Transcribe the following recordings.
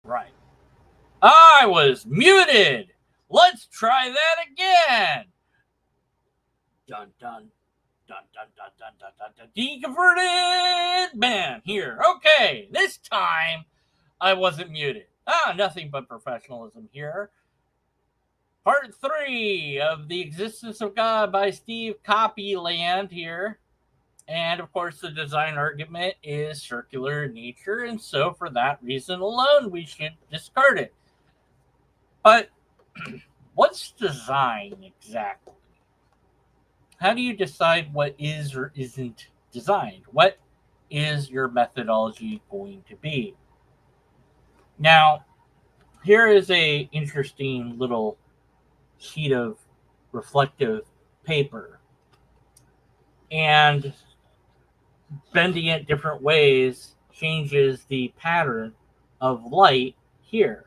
Right. I was muted. Let's try that again. Dun dun dun dun dun dun dun dun dun. Deconverted man here. Okay, this time I wasn't muted. Nothing but professionalism here. Part 3 of The Existence of God by Steve Copland here. And of course, the design argument is circular in nature, and so for that reason alone, we should discard it. But what's design exactly? How do you decide what is or isn't designed? What is your methodology going to be? Now, here is a interesting little sheet of reflective paper, and bending it different ways changes the pattern of light here.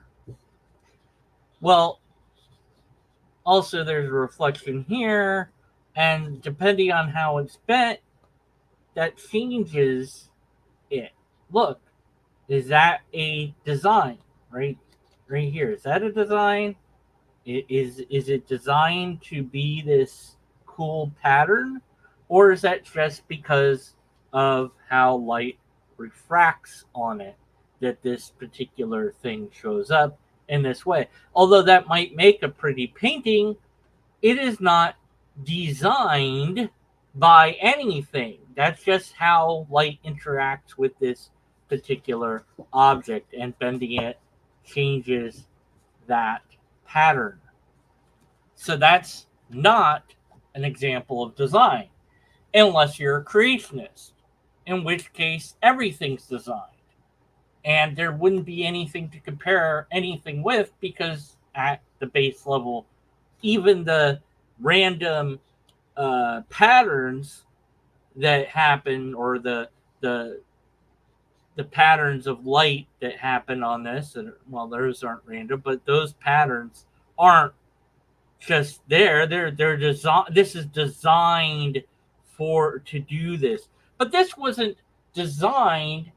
Well, also there's a reflection here, and depending on how it's bent, that changes it. Look, is that a design? Right here. Is that a design? Is it designed to be this cool pattern, or is that just because of how light refracts on it that this particular thing shows up in this way? Although that might make a pretty painting, it is not designed by anything. That's just how light interacts with this particular object, and bending it changes that pattern. So that's not an example of design, unless you're a creationist, in which case everything's designed. And there wouldn't be anything to compare anything with, because at the base level, even the random patterns that happen, or the the patterns of light that happen on this, and well, those aren't random, but those patterns aren't just there. They're design. This is designed to do this, but this wasn't designed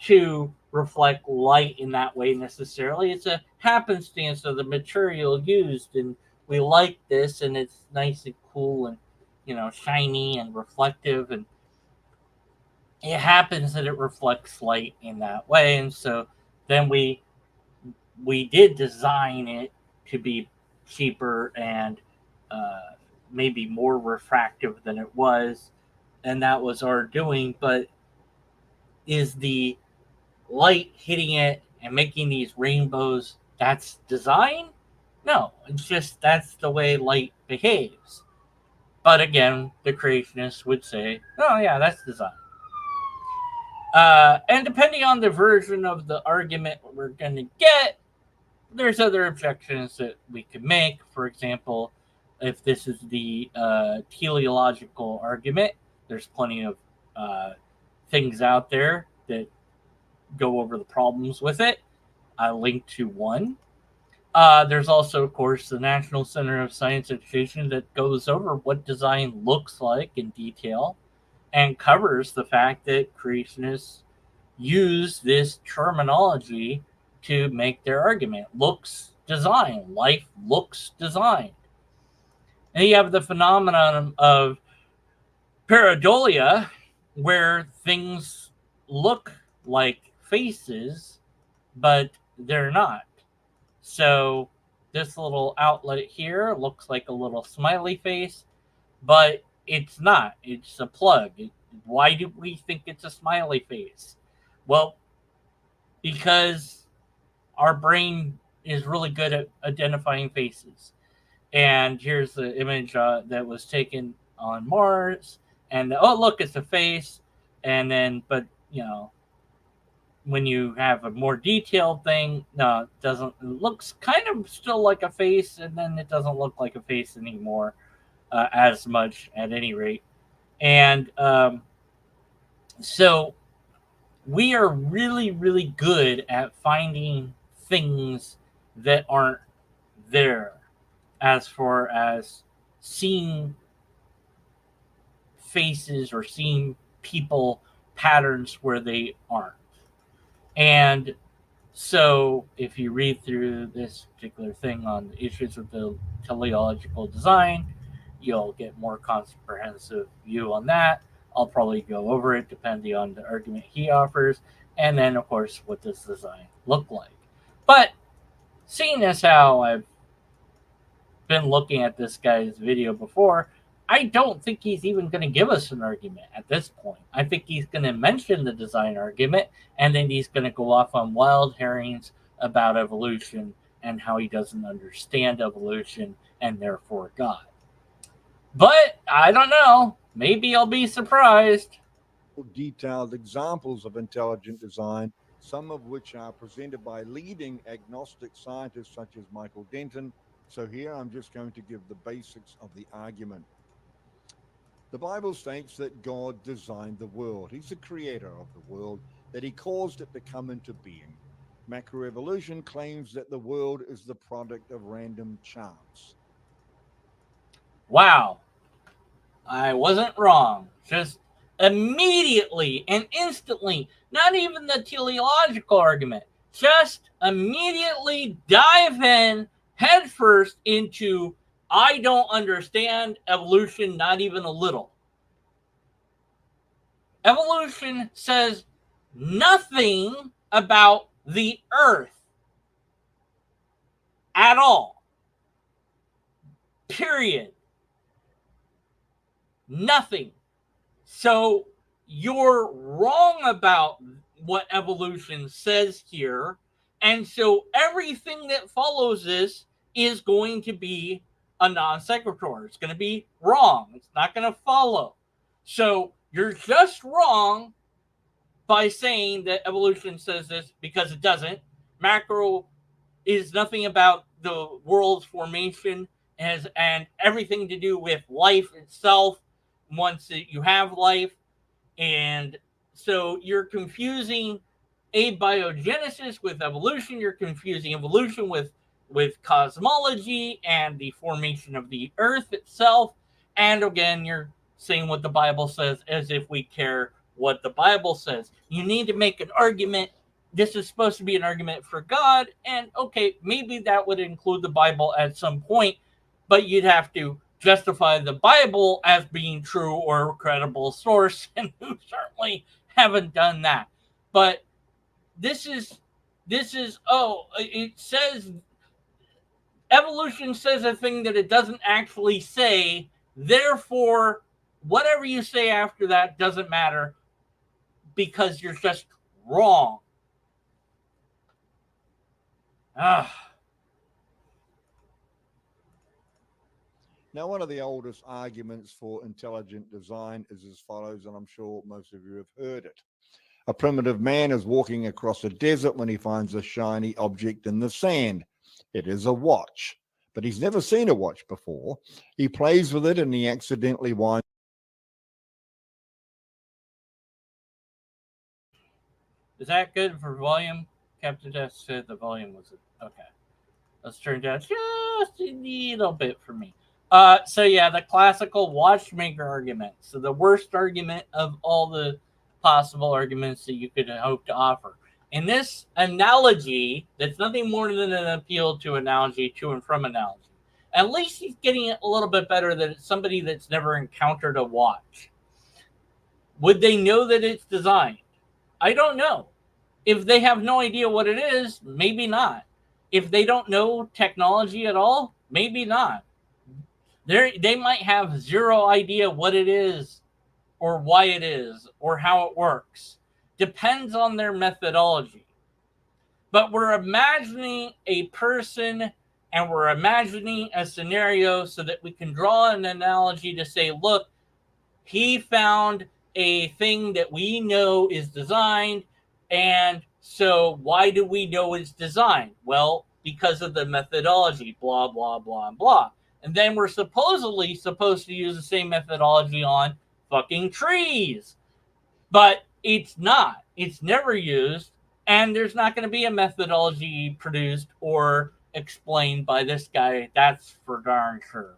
to reflect light in that way necessarily. It's a happenstance of the material used, and we like this, and it's nice and cool, and shiny and reflective, and it happens that it reflects light in that way, and so then we did design it to be cheaper and maybe more refractive than it was, and that was our doing. But is the light hitting it and making these rainbows, that's design? No, it's just that's the way light behaves. But again, the creationists would say, oh yeah, that's design. And depending on the version of the argument we're going to get, there's other objections that we could make. For example, if this is the teleological argument, there's plenty of things out there that go over the problems with it. I linked to one. There's also, of course, the National Center of Science Education that goes over what design looks like in detail, and covers the fact that creationists use this terminology to make their argument. Looks design. Life looks designed. And you have the phenomenon of pareidolia, where things look like faces, but they're not. So this little outlet here looks like a little smiley face, but it's not. It's a plug. Why do we think it's a smiley face? Well, because our brain is really good at identifying faces. And here's the image that was taken on Mars. And oh, look, it's a face. And then, but when you have a more detailed thing, no, it doesn't. It looks kind of still like a face, and then it doesn't look like a face anymore as much, at any rate. And so we are really, really good at finding things that aren't there, as far as seeing faces or seeing people patterns where they aren't. And So if you read through this particular thing on the issues of the teleological design, you'll get more comprehensive view on that. I'll probably go over it depending on the argument he offers, and then of course what does design look like. But seeing as how I've been looking at this guy's video before, I don't think he's even going to give us an argument at this point. I think he's going to mention the design argument, and then he's going to go off on wild herrings about evolution and how he doesn't understand evolution and therefore God. But I don't know. Maybe I'll be surprised. Detailed examples of intelligent design, some of which are presented by leading agnostic scientists such as Michael Denton. So here I'm just going to give the basics of the argument. The Bible states that God designed the world. He's the creator of the world, that he caused it to come into being. Macroevolution claims that the world is the product of random chance. Wow. I wasn't wrong. Just immediately and instantly, not even the teleological argument, just immediately dive in headfirst into I don't understand evolution, not even a little. Evolution says nothing about the earth at all. Period. Nothing. So you're wrong about what evolution says here. And so everything that follows this is going to be a non sequitur. It's going to be wrong. It's not going to follow. So you're just wrong by saying that evolution says this because it doesn't. Macro is nothing about the world's formation and everything to do with life itself once you have life. And so you're confusing abiogenesis with evolution. You're confusing evolution with cosmology and the formation of the earth itself. And again, you're saying what the Bible says as if we care what the Bible says. You need to make an argument. This is supposed to be an argument for God. And okay, maybe that would include the Bible at some point, but you'd have to justify the Bible as being true or a credible source, and who certainly haven't done that. But this is it says evolution says a thing that it doesn't actually say, therefore whatever you say after that doesn't matter because you're just wrong. Ah. Now, one of the oldest arguments for intelligent design is as follows, and I'm sure most of you have heard it. A primitive man is walking across a desert when he finds a shiny object in the sand. It is a watch, but he's never seen a watch before. He plays with it and he accidentally winds. Is that good for volume? Captain Death said the volume was okay. Let's turn down just a little bit for me. So yeah, the classical watchmaker argument. So the worst argument of all the possible arguments that you could hope to offer. In this analogy, that's nothing more than an appeal to analogy, to and from analogy. At least he's getting it a little bit better than somebody that's never encountered a watch. Would they know that it's designed? I don't know. If they have no idea what it is, maybe not. If they don't know technology at all, maybe not. They might have zero idea what it is or why it is or how it works. Depends on their methodology. But we're imagining a person and we're imagining a scenario so that we can draw an analogy to say, look, he found a thing that we know is designed, and so why do we know it's designed? Well, because of the methodology, blah, blah, blah, blah. And then we're supposedly supposed to use the same methodology on fucking trees. But it's not. It's never used, and there's not going to be a methodology produced or explained by this guy. That's for darn sure.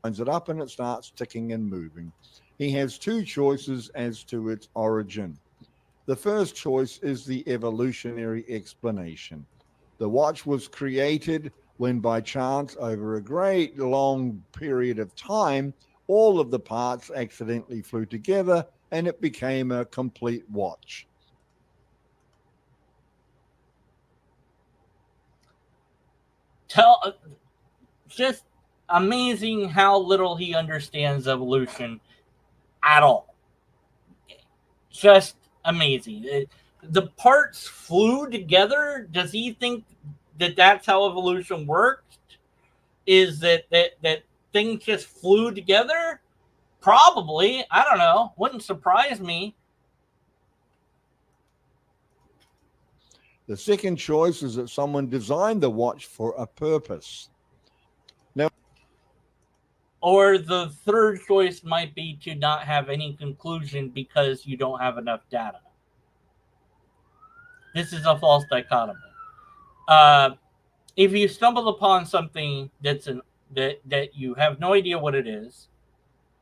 It up and it starts ticking and moving. He has two choices as to its origin. The first choice is the evolutionary explanation. The watch was created when, by chance, over a great long period of time, all of the parts accidentally flew together and it became a complete watch. Just amazing how little he understands evolution at all. Just amazing. The parts flew together. Does he think that that's how evolution works? Is that things just flew together? Probably. I don't know. Wouldn't surprise me. The second choice is that someone designed the watch for a purpose. Now, or the third choice might be to not have any conclusion because you don't have enough data. This is a false dichotomy. If you stumble upon something that you have no idea what it is,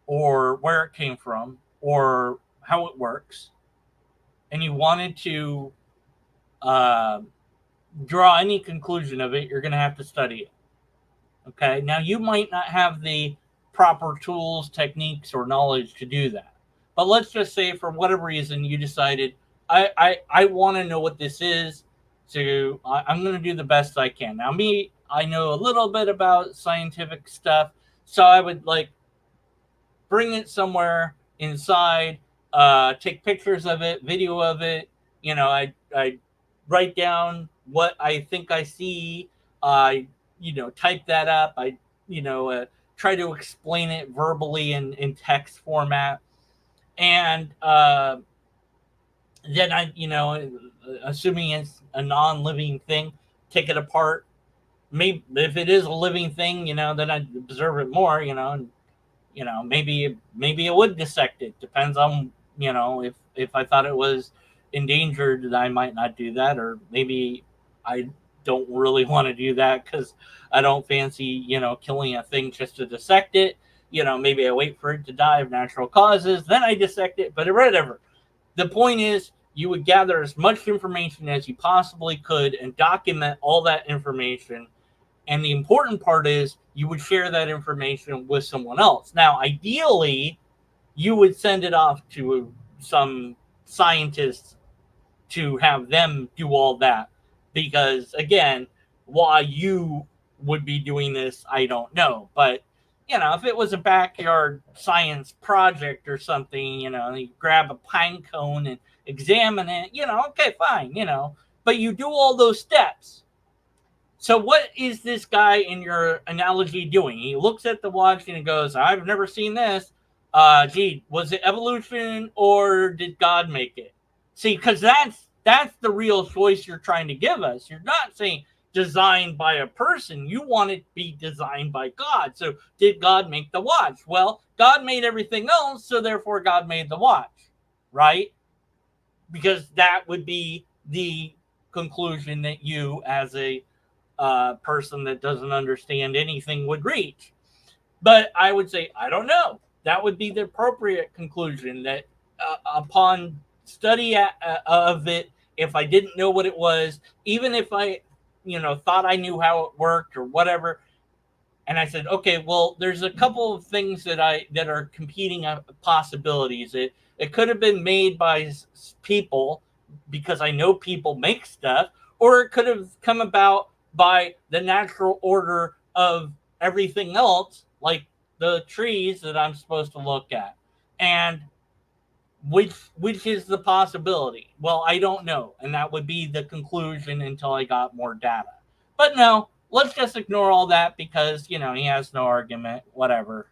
or where it came from, or how it works, and you wanted to draw any conclusion of it, you're going to have to study it. Okay, now you might not have the proper tools, techniques, or knowledge to do that. But let's just say for whatever reason you decided, I want to know what this is, so I'm going to do the best I can. Now me, I know a little bit about scientific stuff, so I would like bring it somewhere inside, take pictures of it, video of it. You know, I write down what I think I see. I type that up. I try to explain it verbally in text format, and then assuming it's a non-living thing, take it apart. Maybe if it is a living thing, then I'd observe it more. And maybe it would dissect it. Depends on if I thought it was endangered, I might not do that, or maybe I don't really want to do that because I don't fancy killing a thing just to dissect it. Maybe I wait for it to die of natural causes, then I dissect it. But whatever. The point is, you would gather as much information as you possibly could and document all that information. And the important part is you would share that information with someone else. Now, ideally, you would send it off to some scientists to have them do all that. Because, again, why you would be doing this, I don't know. But, if it was a backyard science project or something, you grab a pine cone and examine it, okay, fine, But you do all those steps. So what is this guy in your analogy doing? He looks at the watch and he goes, I've never seen this. Gee, was it evolution or did God make it? See, because that's the real choice you're trying to give us. You're not saying designed by a person. You want it to be designed by God. So did God make the watch? Well, God made everything else, so therefore God made the watch, right? Because that would be the conclusion that you, as a person that doesn't understand anything, would reach. But I would say, I don't know. That would be the appropriate conclusion, that upon study of it, if I didn't know what it was, even if I, thought I knew how it worked or whatever, and I said, okay, well, there's a couple of things that are competing possibilities. It could have been made by people because I know people make stuff, or it could have come about by the natural order of everything else, like the trees that I'm supposed to look at. And which is the possibility? Well, I don't know. And that would be the conclusion until I got more data. But no, let's just ignore all that because, he has no argument, whatever.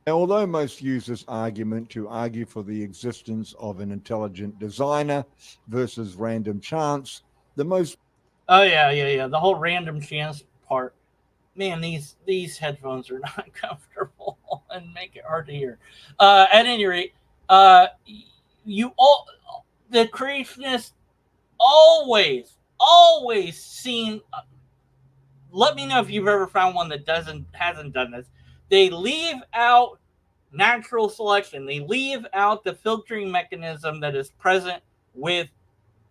Now, although most use this argument to argue for the existence of an intelligent designer versus random chance, the most... Oh, yeah. The whole random chance part. Man, these headphones are not comfortable and make it hard to hear. At any rate, the creationists always seem. Let me know if you've ever found one that hasn't done this. They leave out natural selection. They leave out the filtering mechanism that is present with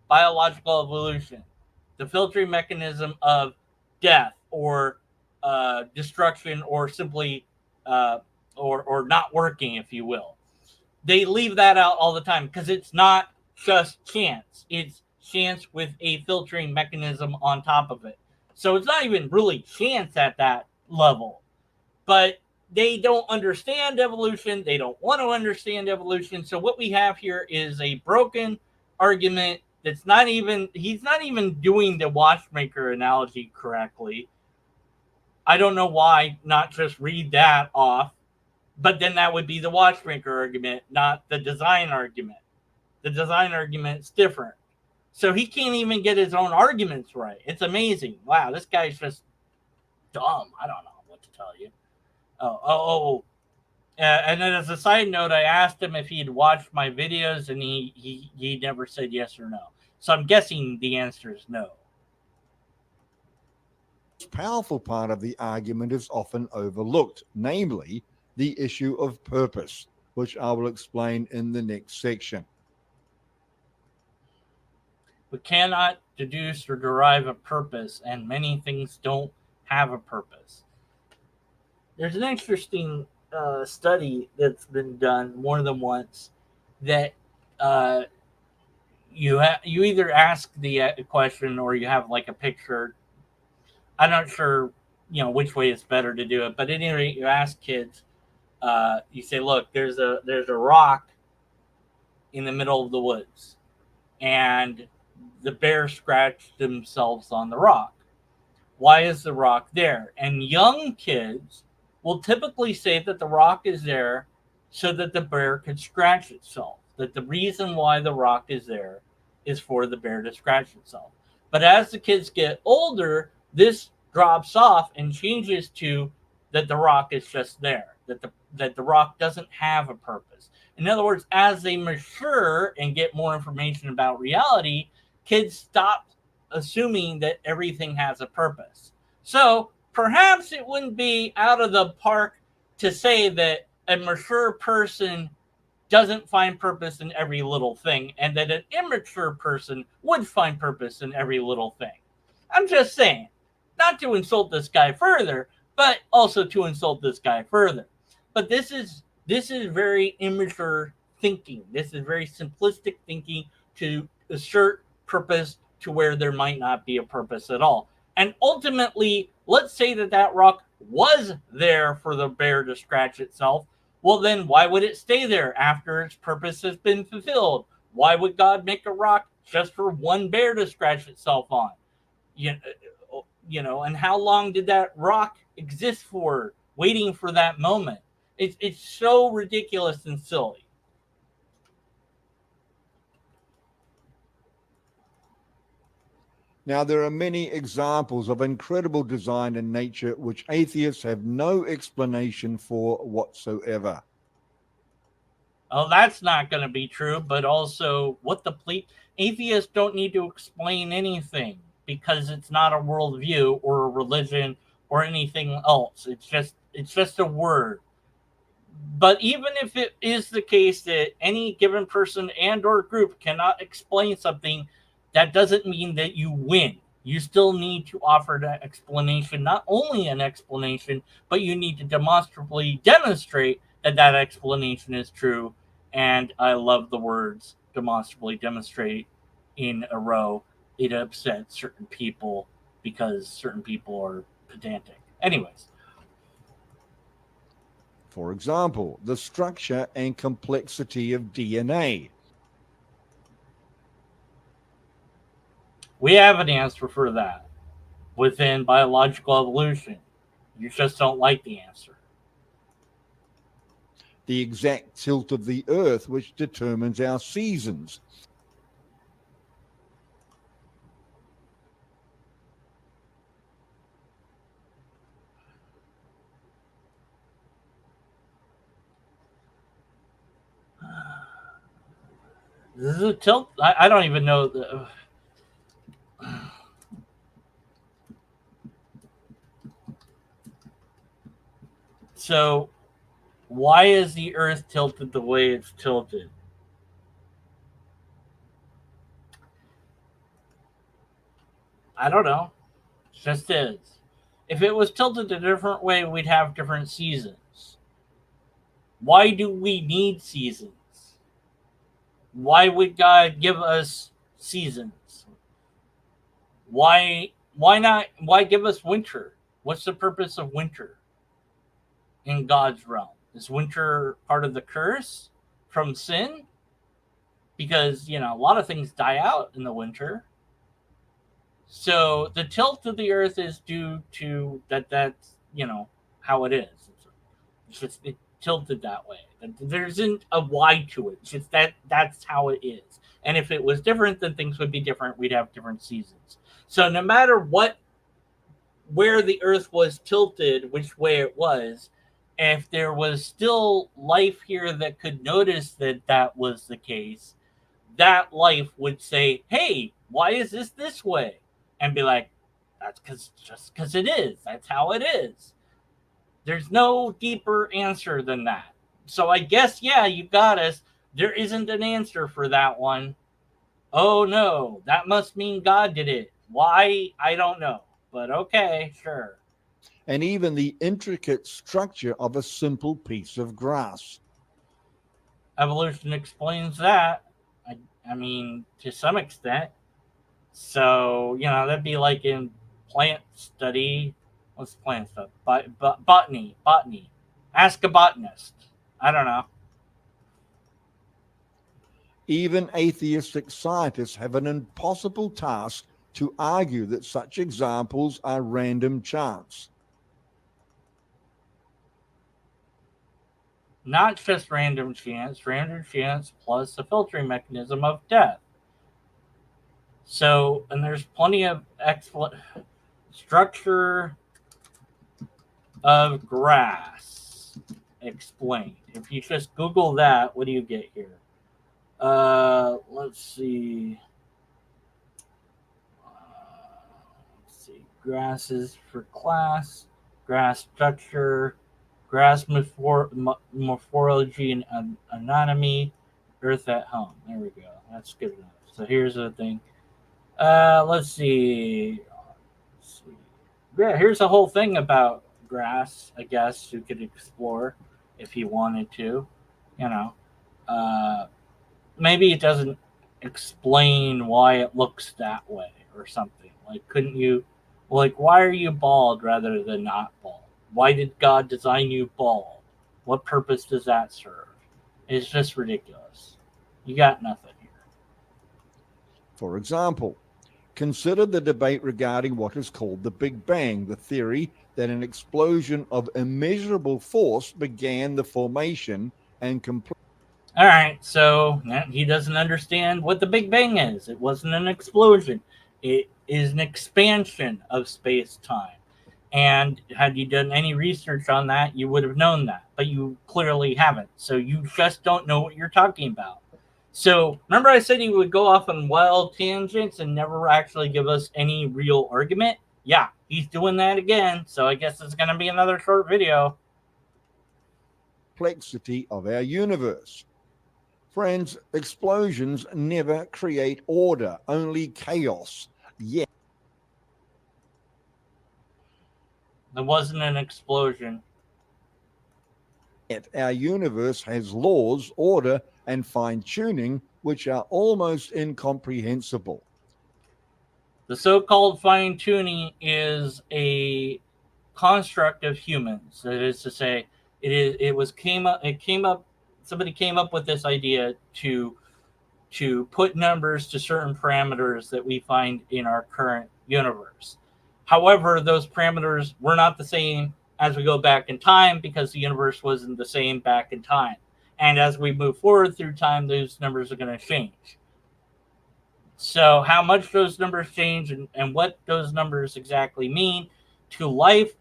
biological evolution, the filtering mechanism of death or destruction or simply or not working, if you will. They leave that out all the time because it's not just chance. It's chance with a filtering mechanism on top of it. So it's not even really chance at that level. But they don't understand evolution. They don't want to understand evolution. So what we have here is a broken argument that's not even, he's not even doing the watchmaker analogy correctly. I don't know why not just read that off, but then that would be the watchmaker argument, not the design argument. The design argument's different. So he can't even get his own arguments right. It's amazing. Wow, this guy's just dumb. I don't know what to tell you. And then as a side note, I asked him if he'd watched my videos, and he never said yes or no. So I'm guessing the answer is no. The powerful part of the argument is often overlooked, namely the issue of purpose, which I will explain in the next section. We cannot deduce or derive a purpose, and many things don't have a purpose. There's an interesting study that's been done more than once that you either ask the question or you have like a picture. I'm not sure, which way is better to do it, but at any rate, you ask kids. You say, "Look, there's a rock in the middle of the woods, and the bear scratched themselves on the rock. Why is the rock there?" And young kids will typically say that the rock is there so that the bear could scratch itself. That the reason why the rock is there is for the bear to scratch itself. But as the kids get older, this drops off and changes to that the rock is just there. That the rock doesn't have a purpose. In other words, as they mature and get more information about reality, kids stop assuming that everything has a purpose. So perhaps it wouldn't be out of the park to say that a mature person doesn't find purpose in every little thing, and that an immature person would find purpose in every little thing. I'm just saying, not to insult this guy further, but also to insult this guy further. But this is very immature thinking. This is very simplistic thinking to assert purpose to where there might not be a purpose at all. And ultimately, let's say that rock was there for the bear to scratch itself. Well, then why would it stay there after its purpose has been fulfilled? Why would God make a rock just for one bear to scratch itself on? And how long did that rock exist for, waiting for that moment? It's so ridiculous and silly. Now, there are many examples of incredible design in nature which atheists have no explanation for whatsoever. Oh, that's not going to be true, but also, what the bleep? Atheists don't need to explain anything because it's not a worldview or a religion or anything else. It's just a word. But even if it is the case that any given person and or group cannot explain something, that doesn't mean that you win. You still need to offer that explanation, not only an explanation, but you need to demonstrably demonstrate that explanation is true. And I love the words demonstrably demonstrate in a row. It upsets certain people because certain people are pedantic. Anyways. For example, the structure and complexity of DNA. We have an answer for that within biological evolution. You just don't like the answer. The exact tilt of the earth, which determines our seasons. This is a tilt. I don't even know. So Why is the Earth tilted the way it's tilted? I don't know. It just is. If it was tilted a different way, we'd have different seasons. Why do we need seasons? Why would God give us seasons? Why not why give us winter? What's the purpose of winter in God's realm? Is winter part of the curse from sin? Because, a lot of things die out in the winter. So the tilt of the earth is due to that's, how it is. It's just it tilted that way. There isn't a why to it. It's just that's how it is. And if it was different, then things would be different. We'd have different seasons. So no matter where the earth was tilted, which way it was, if there was still life here that could notice that was the case, that life would say, "Hey, why is this way?" And be like, "That's because it is. That's how it is." There's no deeper answer than that. So I guess, yeah, you got us. There isn't an answer for that one. Oh no, that must mean God did it. Why? I don't know. But okay, sure. And even the intricate structure of a simple piece of grass. Evolution explains that. I mean, to some extent. So, that'd be like in plant study. What's plant stuff? Botany. Botany. Ask a botanist. I don't know. Even atheistic scientists have an impossible task to argue that such examples are random chance. Not just random chance plus a filtering mechanism of death. So, and there's plenty of structure of grass explained. If you just Google that, what do you get here? Let's see. Grasses for class, grass structure, grass morphology and anatomy, earth at home. There we go. That's good enough. So here's the thing. Let's see. Yeah, here's a whole thing about grass, I guess, you could explore if you wanted to. You know, uh, maybe it doesn't explain why it looks that way or something. Like, couldn't you, like, why are you bald rather than not bald? Why did God design you bald? What purpose does that serve? It's just ridiculous. You got nothing here. For example, consider the debate regarding what is called the Big Bang, the theory that an explosion of immeasurable force began the formation and complete. All right, so he doesn't understand what the Big Bang is. It wasn't an explosion, it is an expansion of space time. And had you done any research on that, you would have known that, but you clearly haven't. So you just don't know what you're talking about. So remember, I said he would go off on wild tangents and never actually give us any real argument? Yeah, he's doing that again. So I guess it's going to be another short video. Complexity of our universe. Friends, explosions never create order, only chaos. Yet There wasn't an explosion. our universe has laws, order, and fine tuning which are almost incomprehensible. The so-called fine tuning is a construct of humans. That is to say, it came up. Somebody came up with this idea to put numbers to certain parameters that we find in our current universe. However, those parameters were not the same as we go back in time because the universe wasn't the same back in time. And as we move forward through time, those numbers are going to change. So how much those numbers change and what those numbers exactly mean to life,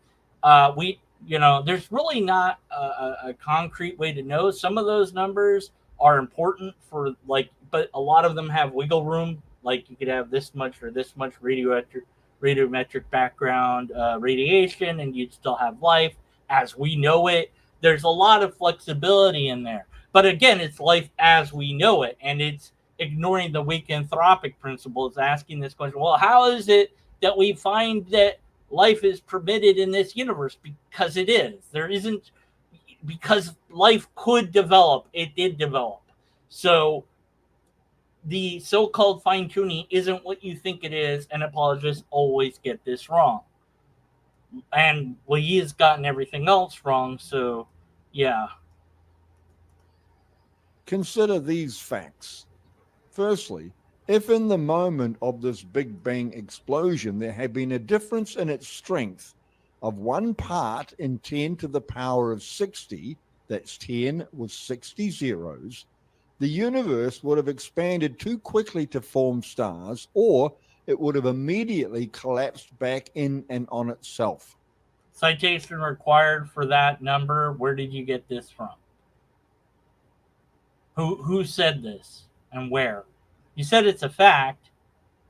there's really not a concrete way to know. Some of those numbers are important for but a lot of them have wiggle room. Like you could have this much or this much radiometric background radiation, and you'd still have life as we know it. There's a lot of flexibility in there. But again, it's life as we know it, and it's ignoring the weak anthropic principle. It's asking this question, well, how is it that we find that life is permitted in this universe? Because it is. There isn't, because life could develop, it did develop. So the so-called fine-tuning isn't what you think it is, and apologists always get this wrong. And well, he has gotten everything else wrong, so yeah. Consider these facts. Firstly, if in the moment of this Big Bang explosion there had been a difference in its strength of 1 part in 10 to the power of 60, that's 10 with 60 zeros, the universe would have expanded too quickly to form stars, or it would have immediately collapsed back in and on itself. Citation required for that number. Where did you get this from? Who said this and where? You said it's a fact.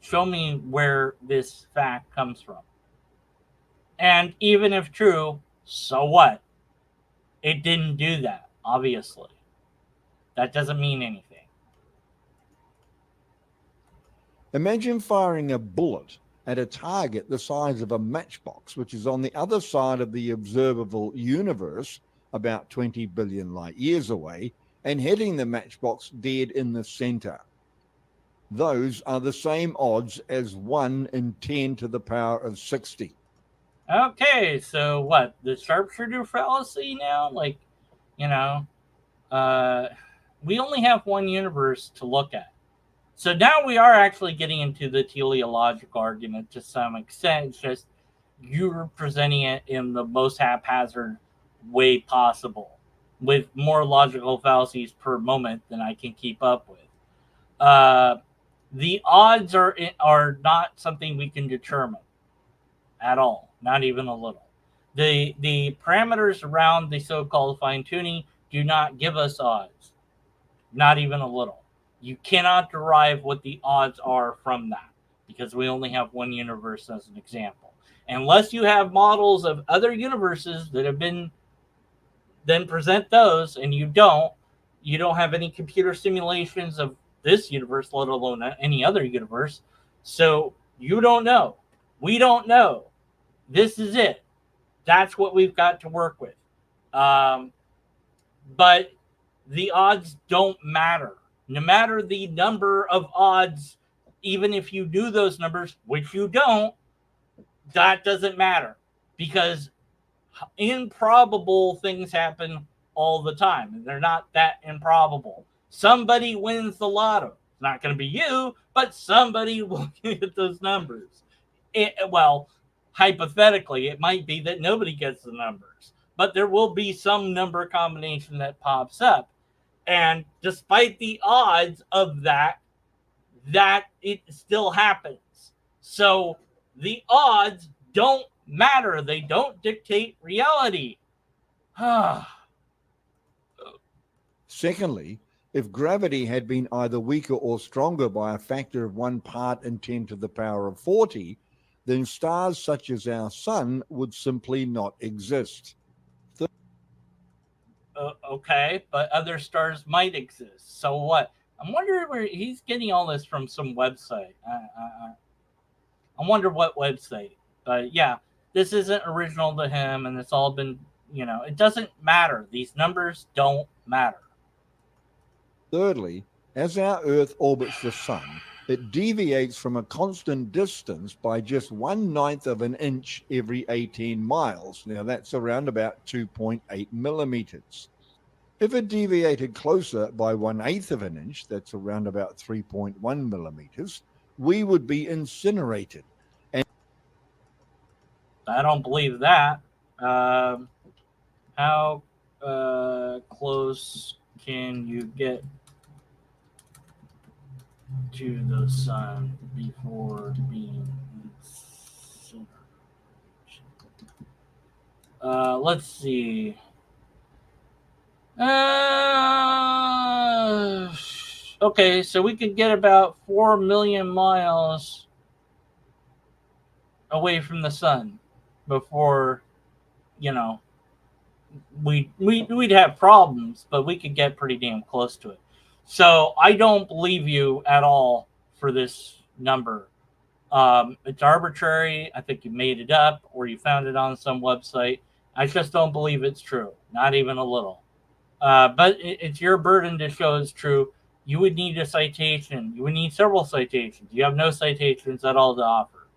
Show me where this fact comes from. And even if true, so what? It didn't do that, obviously. That doesn't mean anything. Imagine firing a bullet at a target the size of a matchbox, which is on the other side of the observable universe, about 20 billion light years away, and hitting the matchbox dead in the center. Those are the same odds as 1 in 10 to the power of 60. Okay, so what? The sharpshooter fallacy now? Like, you know, we only have one universe to look at. So now we are actually getting into the teleological argument to some extent. It's just you're presenting it in the most haphazard way possible, with more logical fallacies per moment than I can keep up with. The odds are not something we can determine at all, not even a little. The parameters around the so-called fine tuning do not give us odds, not even a little. You cannot derive what the odds are from that because we only have one universe as an example. Unless you have models of other universes that have been, then present those, and you don't have any computer simulations of this universe, let alone any other universe. So you don't know. We don't know. This is it. That's what we've got to work with. But the odds don't matter. No matter the number of odds, even if you do those numbers, which you don't, that doesn't matter because improbable things happen all the time, and they're not that improbable. Somebody wins the lotto. It's not going to be you, but somebody will get those numbers. Well, hypothetically, it might be that nobody gets the numbers, but there will be some number combination that pops up. And despite the odds of that it still happens. So the odds don't matter. They don't dictate reality. Secondly, if gravity had been either weaker or stronger by a factor of 1 part in 10 to the power of 40, then stars such as our sun would simply not exist. Okay, but other stars might exist. So what? I'm wondering where he's getting all this from. Some website. I wonder what website. But yeah, this isn't original to him, and it's all been, it doesn't matter. These numbers don't matter. Thirdly, as our Earth orbits the sun, it deviates from a constant distance by just 1/9 of an inch every 18 miles. Now that's around about 2.8 millimeters. If it deviated closer by 1/8 of an inch, that's around about 3.1 millimeters, we would be incinerated. And I don't believe that. How close can you get to the sun before being incinerated? Let's see. Okay, so we could get about 4 million miles away from the sun before, we'd have problems, but we could get pretty damn close to it. So I don't believe you at all for this number. It's arbitrary. I think you made it up or you found it on some website. I just don't believe it's true, not even a little. But it's your burden to show it's true. You would need a citation. You would need several citations. You have no citations at all to offer.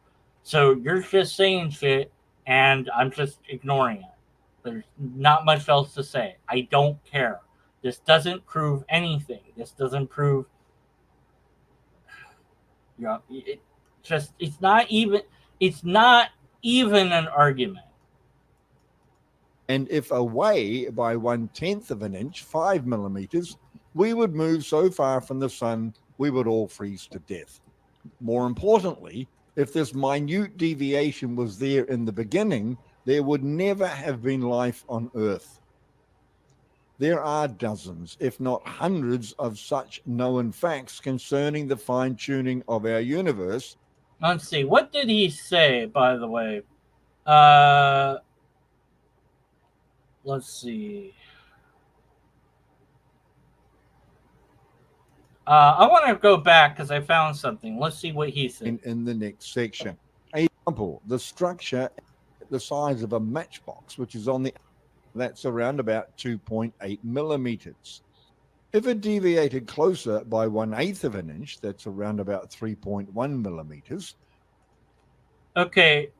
So you're just saying shit, and I'm just ignoring it. There's not much else to say. I don't care. This doesn't prove anything. This doesn't prove, it's not even an argument. And if away by 1/10 of an inch, 5 millimeters, we would move so far from the sun we would all freeze to death. More importantly, if this minute deviation was there in the beginning, there would never have been life on Earth. There are dozens, if not hundreds, of such known facts concerning the fine-tuning of our universe. Let's see. What did he say, by the way? Let's see. I want to go back because I found something. Let's see what he said. In the next section. Example, the structure the size of a matchbox, which is on the, that's around about 2.8 millimeters. If it deviated closer by 1/8 of an inch, that's around about 3.1 millimeters. Okay.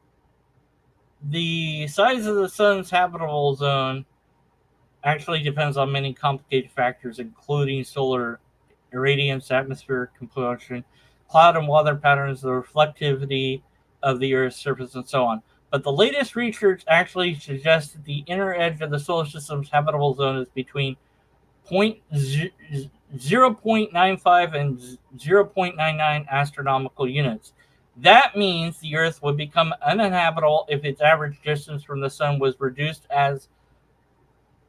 The size of the sun's habitable zone actually depends on many complicated factors, including solar irradiance, atmospheric composition, cloud and weather patterns, the reflectivity of the Earth's surface, and so on. But the latest research actually suggests that the inner edge of the solar system's habitable zone is between 0.95 and 0.99 astronomical units. That means the Earth would become uninhabitable if its average distance from the sun was reduced as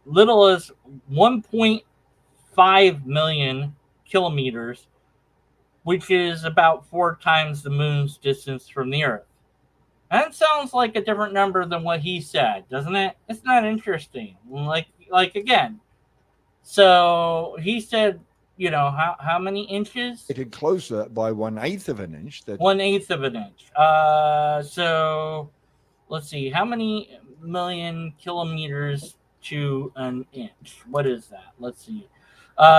little as 1.5 million kilometers, which is about 4 times the moon's distance from the Earth. That sounds like a different number than what he said, doesn't it? It's not interesting. Like again. So he said, how many inches? It closer by 1/8 of an inch. That's 1/8 of an inch. So let's see, how many million kilometers to an inch? What is that? Let's see.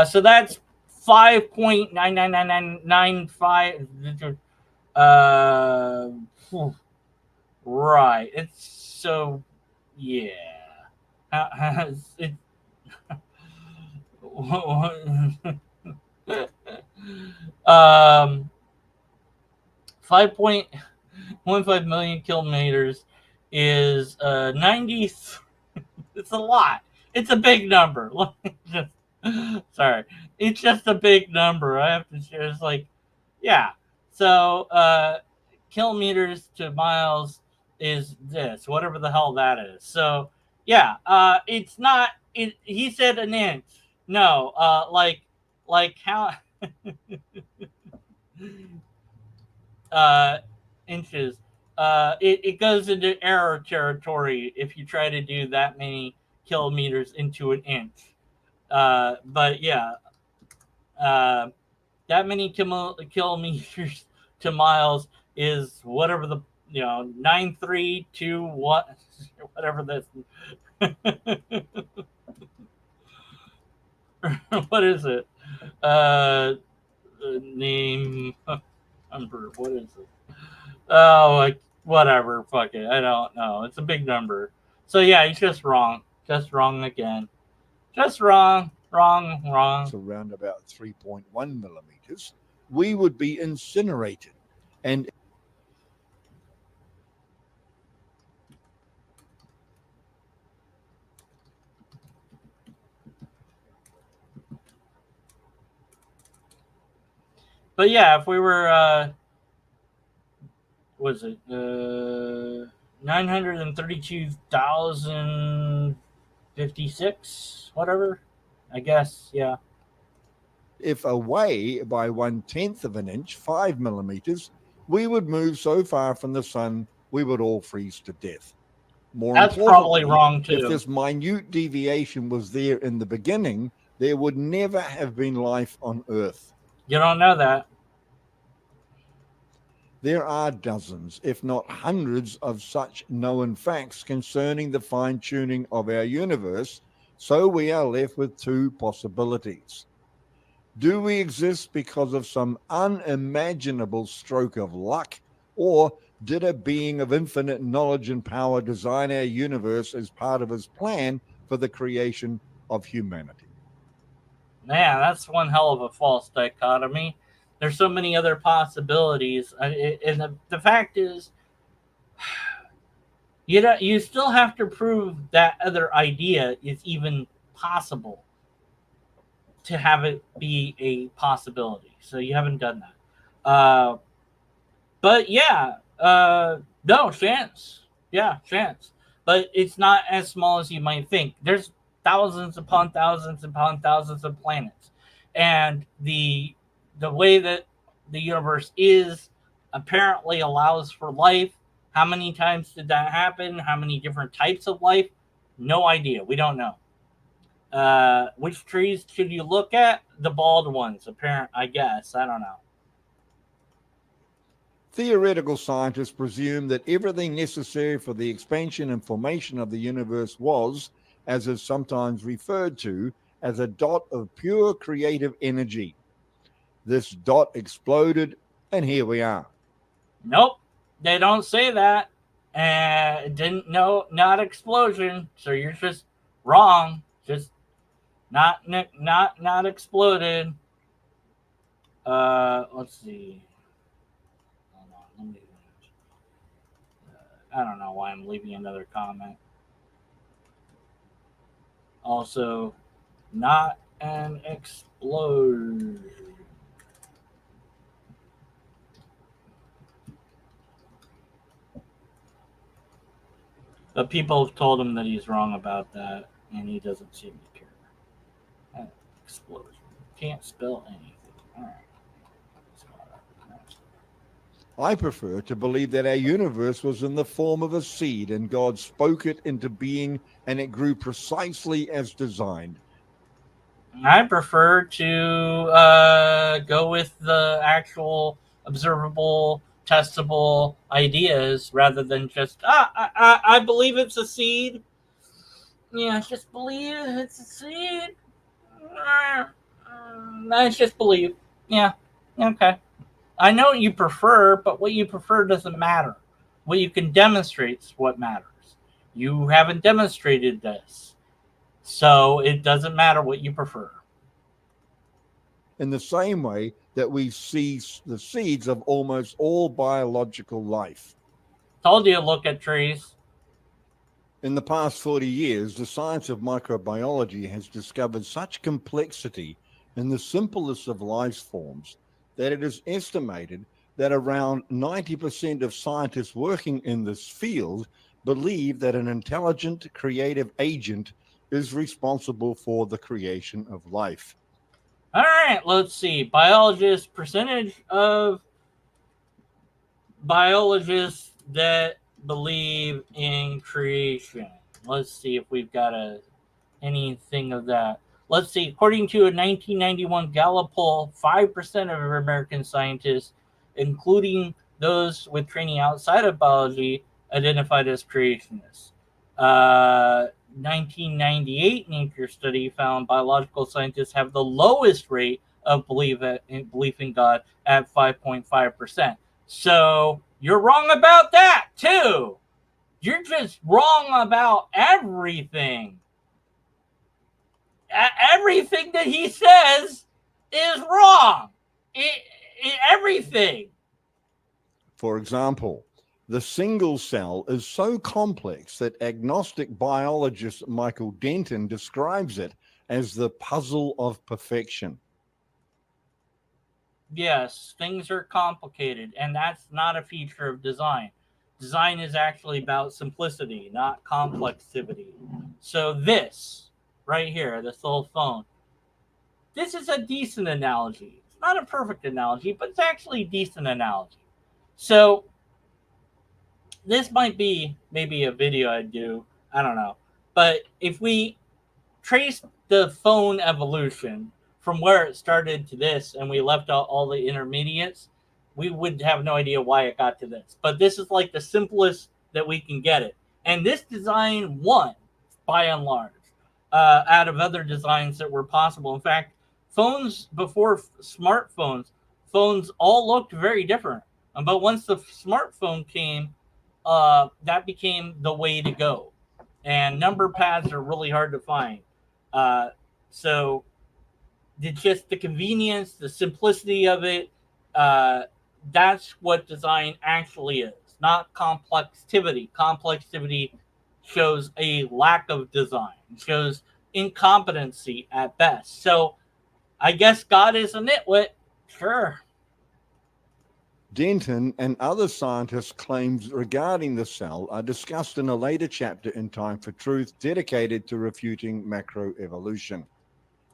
So that's 5.99995. Right. It's so, yeah. It, 5.15 million kilometers is 90. It's a lot. It's a big number. Sorry. It's just a big number. I have to share. It's like, yeah. So kilometers to miles is this, whatever the hell that is. So yeah, it's not. He said an inch. No, like how inches. It goes into error territory if you try to do that many kilometers into an inch. But yeah, that many kilometers to miles is whatever the 932 what whatever this. What is it? Name number. What is it? Oh, whatever. Fuck it. I don't know. It's a big number. So yeah, he's just wrong. Just wrong again. Just wrong. Wrong. It's around about 3.1 millimeters. We would be incinerated. And but yeah, if we were, was it 932,056, whatever? I guess, yeah. If away by 1/10 of an inch, 5 millimeters, we would move so far from the sun we would all freeze to death. More That's probably importantly, wrong if too. this minute deviation was there in the beginning, there would never have been life on Earth. You don't know that. There are dozens, if not hundreds, of such known facts concerning the fine-tuning of our universe, so we are left with two possibilities. Do we exist because of some unimaginable stroke of luck, or did a being of infinite knowledge and power design our universe as part of his plan for the creation of humanity? Man, that's one hell of a false dichotomy. There's so many other possibilities, and the fact is, you still have to prove that other idea is even possible to have it be a possibility. So you haven't done that. But yeah, no chance. Yeah, chance. But it's not as small as you might think. There's thousands upon thousands upon thousands of planets, and the way that the universe is apparently allows for life. How many times did that happen? How many different types of life? No idea. We don't know. Which trees should you look at? The bald ones, apparent. I guess. I don't know. Theoretical scientists presume that everything necessary for the expansion and formation of the universe was, as is sometimes referred to, as a dot of pure creative energy. This dot exploded, and here we are. Nope, they don't say that. And didn't know, not explosion. So you're just wrong. Just not exploded. Let's see. Hold on, let me. I don't know why I'm leaving another comment. Also, not an explosion. But people have told him that he's wrong about that, and he doesn't seem to care. Explosion. Can't spell anything. All right. I prefer to believe that our universe was in the form of a seed and God spoke it into being and it grew precisely as designed. I prefer to go with the actual observable, testable ideas rather than just I believe it's a seed. Yeah, just believe it's a seed. I just believe. Yeah, okay. I know what you prefer, but what you prefer doesn't matter. What you can demonstrate is what matters. You haven't demonstrated this, so it doesn't matter what you prefer. In the same way that we see the seeds of almost all biological life. Told you to look at trees. In the past 40 years, the science of microbiology has discovered such complexity in the simplest of life forms that it is estimated that around 90% of scientists working in this field believe that an intelligent, creative agent is responsible for the creation of life. All right, let's see. Percentage of biologists that believe in creation. Let's see if we've got anything of that. Let's see. According to a 1991 Gallup poll, 5% of American scientists, including those with training outside of biology, identified as creationists. 1998 Nature study found biological scientists have the lowest rate of belief in God at 5.5%. So you're wrong about that too. You're just wrong about everything. Everything that he says is wrong. Everything. For example, the single cell is so complex that agnostic biologist Michael Denton describes it as the puzzle of perfection. Yes, things are complicated, and that's not a feature of design. Design is actually about simplicity, not complexity. So this right here, this little phone, this is a decent analogy. It's not a perfect analogy, but it's actually a decent analogy. So this might be maybe a video I'd do. I don't know. But if we trace the phone evolution from where it started to this and we left out all the intermediates, we would have no idea why it got to this. But this is like the simplest that we can get it. And this design won by and large out of other designs that were possible. In fact, phones before smartphones, phones all looked very different. But once the smartphone came, that became the way to go. And number pads are really hard to find. Uh, so just the convenience, the simplicity of it, uh, that's what design actually is, not complexity. Complexity shows a lack of design, shows incompetency at best. So I guess God is a nitwit. Sure. Denton and other scientists' claims regarding the cell are discussed in a later chapter in Time for Truth dedicated to refuting macroevolution.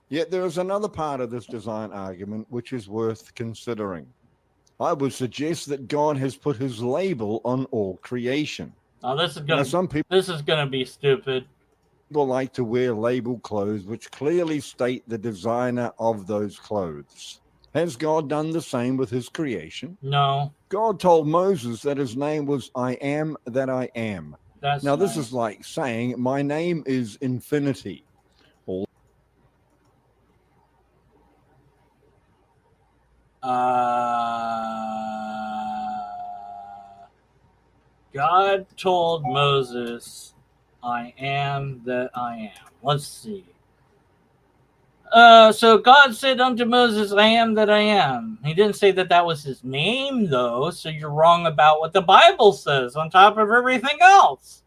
Yet there is another part of this design argument which is worth considering. I would suggest that God has put his label on all creation. Oh, this is Now, gonna some people this is gonna be stupid. like to wear labeled clothes which clearly state the designer of those clothes. Has God done the same with his creation? No, God told Moses that his name was I am that I am. that's Now, this nice. is like saying, my name is infinity. God told Moses, I am that I am. Let's see. So God said unto Moses, I am that I am. He didn't say that that was his name, though, so you're wrong about what the Bible says on top of everything else.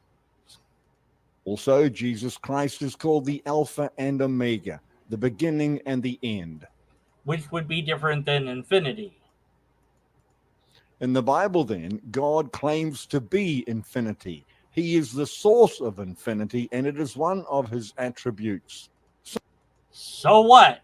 Also, Jesus Christ is called the Alpha and Omega, the beginning and the end. Which would be different than infinity. In the Bible, then, God claims to be infinity. He is the source of infinity, and it is one of his attributes. So what?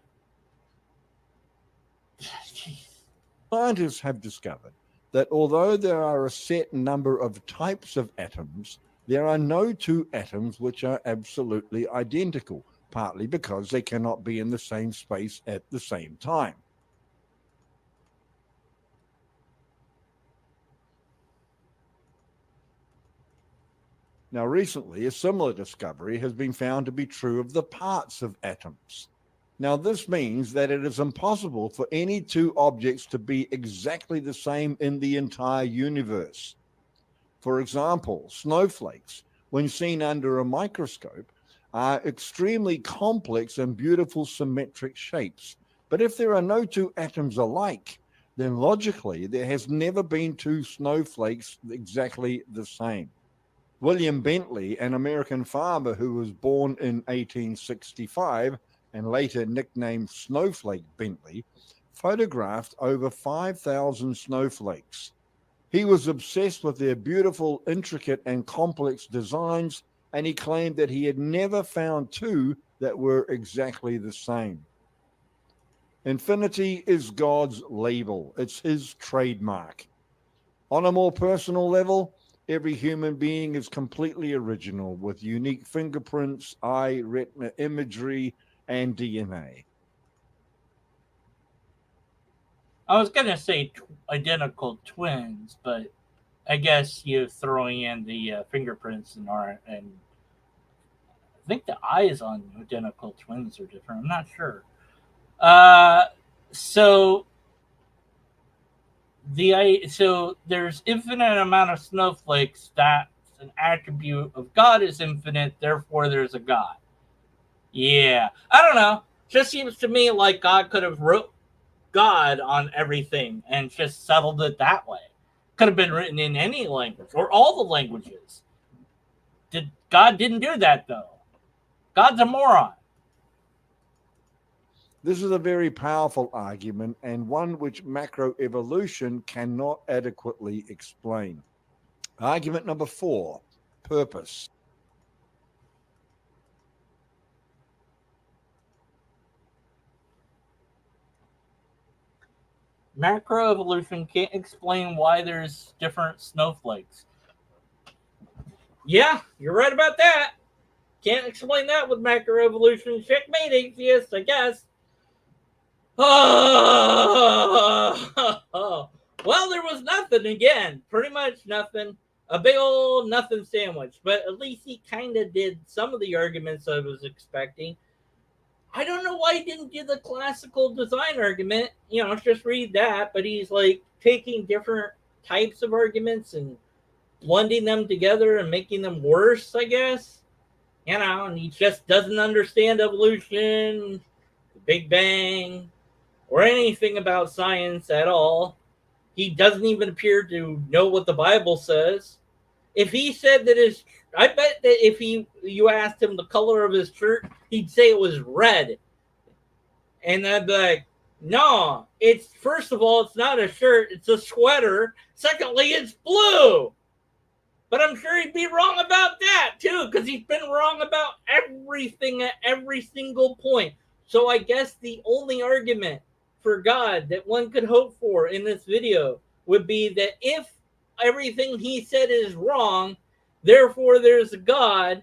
Scientists have discovered that although there are a set number of types of atoms, there are no two atoms which are absolutely identical, partly because they cannot be in the same space at the same time. Now, recently, a similar discovery has been found to be true of the parts of atoms. Now, this means that it is impossible for any two objects to be exactly the same in the entire universe. For example, snowflakes, when seen under a microscope, are extremely complex and beautiful symmetric shapes. But if there are no two atoms alike, then logically there has never been two snowflakes exactly the same. William Bentley, an American farmer who was born in 1865 and later nicknamed Snowflake Bentley, photographed over 5,000 snowflakes. He was obsessed with their beautiful, intricate, and complex designs, and he claimed that he had never found two that were exactly the same. Infinity is God's label. It's his trademark. On a more personal level, every human being is completely original with unique fingerprints, eye, retina imagery, and DNA. I was going to say identical twins, but I guess you're throwing in the fingerprints and I think the eyes on identical twins are different. I'm not sure. Uh, so so there's infinite amount of snowflakes. That's an attribute of God is infinite. Therefore, there's a God. Yeah, I don't know. Just seems to me like God could have wrote God on everything and just settled it that way. Could have been written in any language or all the languages. God didn't do that though. God's a moron. This is a very powerful argument and one which macroevolution cannot adequately explain. Argument number 4, purpose. Macroevolution can't explain why there's different snowflakes. Yeah, you're right about that. Can't explain that with macroevolution. Checkmate, atheist, I guess. Oh, well, there was nothing again. Pretty much nothing. A big old nothing sandwich. But at least he kind of did some of the arguments I was expecting. I don't know why he didn't do the classical design argument. Just read that. But he's like taking different types of arguments and blending them together and making them worse, I guess. And he just doesn't understand evolution, the Big Bang, or anything about science at all. He doesn't even appear to know what the Bible says. If he said that I bet that if you asked him the color of his shirt, he'd say it was red. And I'd be like, no, it's first of all, it's not a shirt, it's a sweater. Secondly, it's blue. But I'm sure he'd be wrong about that too, because he's been wrong about everything at every single point. So I guess the only argument for God that one could hope for in this video would be that if everything he said is wrong, therefore there's a God,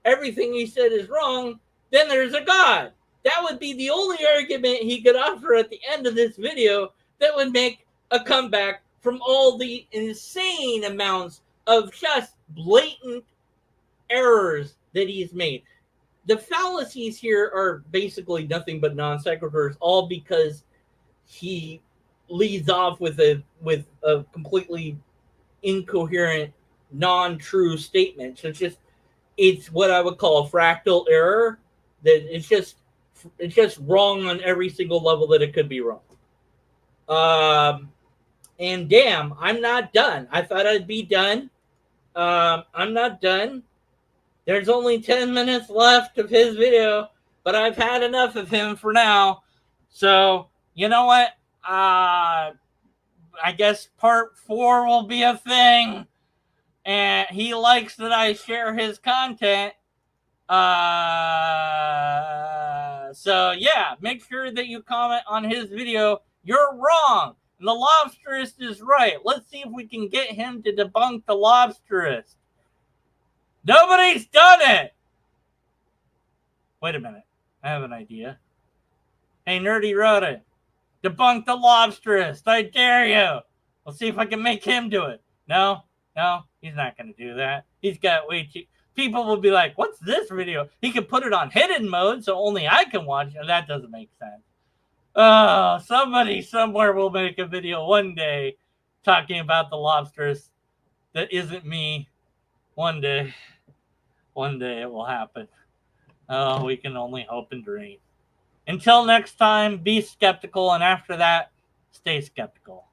everything he said is wrong, then there's a God. That would be the only argument he could offer at the end of this video that would make a comeback from all the insane amounts of just blatant errors that he's made. The fallacies here are basically nothing but non sequiturs, all because he leads off with a completely incoherent, non-true statement. So it's what I would call a fractal error. That it's just wrong on every single level that it could be wrong. And damn, I'm not done. I thought I'd be done. I'm not done. There's only 10 minutes left of his video, but I've had enough of him for now. So, you know what? I guess part 4 will be a thing. And he likes that I share his content. So, yeah, make sure that you comment on his video. You're wrong. And the lobsterist is right. Let's see if we can get him to debunk the lobsterist. Nobody's done it. Wait a minute. I have an idea. Hey, Nerdy wrote it. Debunk the lobsterist. I dare you. We'll see if I can make him do it. No, he's not going to do that. He's got way too... People will be like, what's this video? He can put it on hidden mode so only I can watch it. That doesn't make sense. Oh, somebody somewhere will make a video one day talking about the lobsters that isn't me. One day it will happen. Oh, we can only hope and dream. Until next time, be skeptical, and after that, stay skeptical.